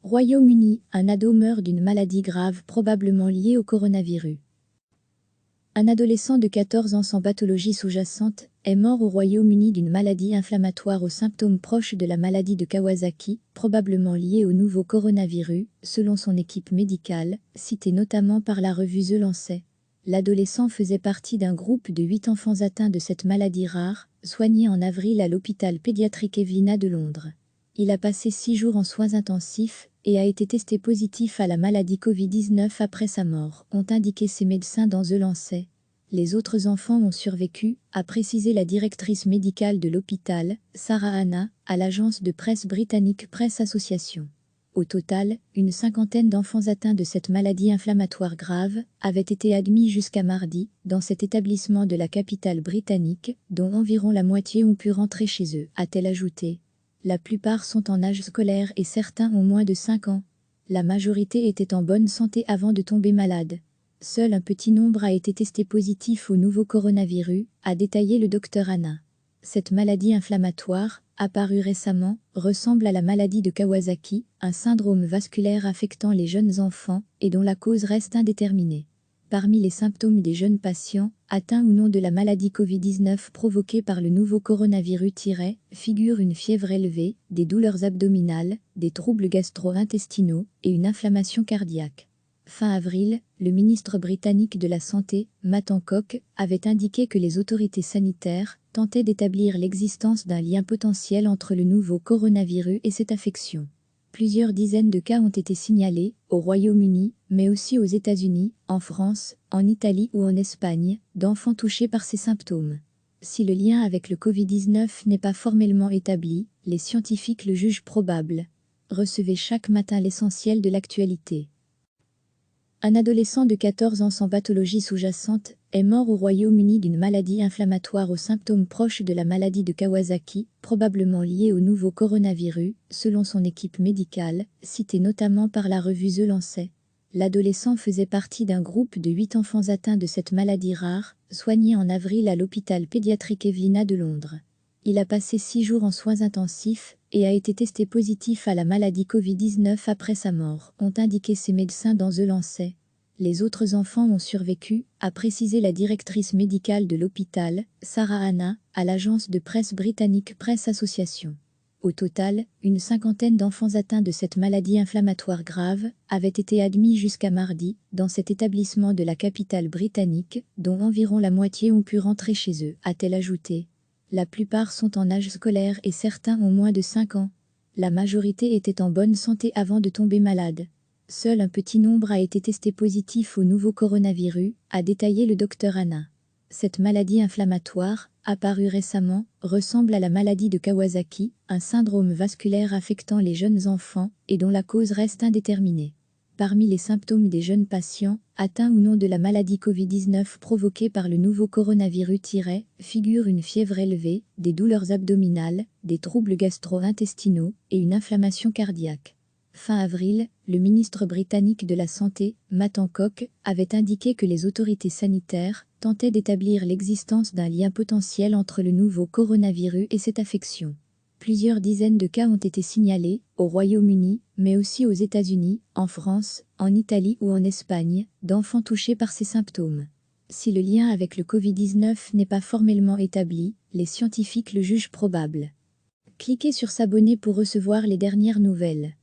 Royaume-Uni, un ado meurt d'une maladie grave probablement liée au coronavirus. Un adolescent de 14 ans sans pathologie sous-jacente est mort au Royaume-Uni d'une maladie inflammatoire aux symptômes proches de la maladie de Kawasaki, probablement liée au nouveau coronavirus, selon son équipe médicale, citée notamment par la revue The Lancet. L'adolescent faisait partie d'un groupe de 8 enfants atteints de cette maladie rare, soignés en avril à l'hôpital pédiatrique Evelina de Londres. Il a passé 6 jours en soins intensifs et a été testé positif à la maladie Covid-19 après sa mort, ont indiqué ses médecins dans The Lancet. Les autres enfants ont survécu, a précisé la directrice médicale de l'hôpital, Sarah Hanna, à l'agence de presse britannique Press Association. Au total, une cinquantaine d'enfants atteints de cette maladie inflammatoire grave avaient été admis jusqu'à mardi dans cet établissement de la capitale britannique, dont environ la moitié ont pu rentrer chez eux, a-t-elle ajouté. La plupart sont en âge scolaire et certains ont moins de 5 ans. La majorité était en bonne santé avant de tomber malade. Seul un petit nombre a été testé positif au nouveau coronavirus, a détaillé le docteur Hanna. Cette maladie inflammatoire, apparue récemment, ressemble à la maladie de Kawasaki, un syndrome vasculaire affectant les jeunes enfants et dont la cause reste indéterminée. Parmi les symptômes des jeunes patients, atteints ou non de la maladie Covid-19 provoquée par le nouveau coronavirus, figurent une fièvre élevée, des douleurs abdominales, des troubles gastro-intestinaux et une inflammation cardiaque. Fin avril, le ministre britannique de la Santé, Matt Hancock, avait indiqué que les autorités sanitaires tentaient d'établir l'existence d'un lien potentiel entre le nouveau coronavirus et cette affection. Plusieurs dizaines de cas ont été signalés, au Royaume-Uni, mais aussi aux États-Unis, en France, en Italie ou en Espagne, d'enfants touchés par ces symptômes. Si le lien avec le Covid-19 n'est pas formellement établi, les scientifiques le jugent probable. Recevez chaque matin l'essentiel de l'actualité. Un adolescent de 14 ans sans pathologie sous-jacente est mort au Royaume-Uni d'une maladie inflammatoire aux symptômes proches de la maladie de Kawasaki, probablement liée au nouveau coronavirus, selon son équipe médicale, citée notamment par la revue The Lancet. L'adolescent faisait partie d'un groupe de 8 enfants atteints de cette maladie rare, soignés en avril à l'hôpital pédiatrique Evelina de Londres. Il a passé 6 jours en soins intensifs et a été testé positif à la maladie Covid-19 après sa mort, ont indiqué ses médecins dans The Lancet. Les autres enfants ont survécu, a précisé la directrice médicale de l'hôpital, Sarah Hanna, à l'agence de presse britannique Press Association. Au total, une cinquantaine d'enfants atteints de cette maladie inflammatoire grave avaient été admis jusqu'à mardi dans cet établissement de la capitale britannique, dont environ la moitié ont pu rentrer chez eux, a-t-elle ajouté. La plupart sont en âge scolaire et certains ont moins de 5 ans. La majorité était en bonne santé avant de tomber malade. Seul un petit nombre a été testé positif au nouveau coronavirus, a détaillé le docteur Hanna. Cette maladie inflammatoire, apparue récemment, ressemble à la maladie de Kawasaki, un syndrome vasculaire affectant les jeunes enfants et dont la cause reste indéterminée. Parmi les symptômes des jeunes patients, atteints ou non de la maladie Covid-19 provoquée par le nouveau coronavirus, figurent une fièvre élevée, des douleurs abdominales, des troubles gastro-intestinaux et une inflammation cardiaque. Fin avril, le ministre britannique de la Santé, Matt Hancock, avait indiqué que les autorités sanitaires tentaient d'établir l'existence d'un lien potentiel entre le nouveau coronavirus et cette affection. Plusieurs dizaines de cas ont été signalés, au Royaume-Uni, mais aussi aux États-Unis, en France, en Italie ou en Espagne, d'enfants touchés par ces symptômes. Si le lien avec le Covid-19 n'est pas formellement établi, les scientifiques le jugent probable. Cliquez sur s'abonner pour recevoir les dernières nouvelles.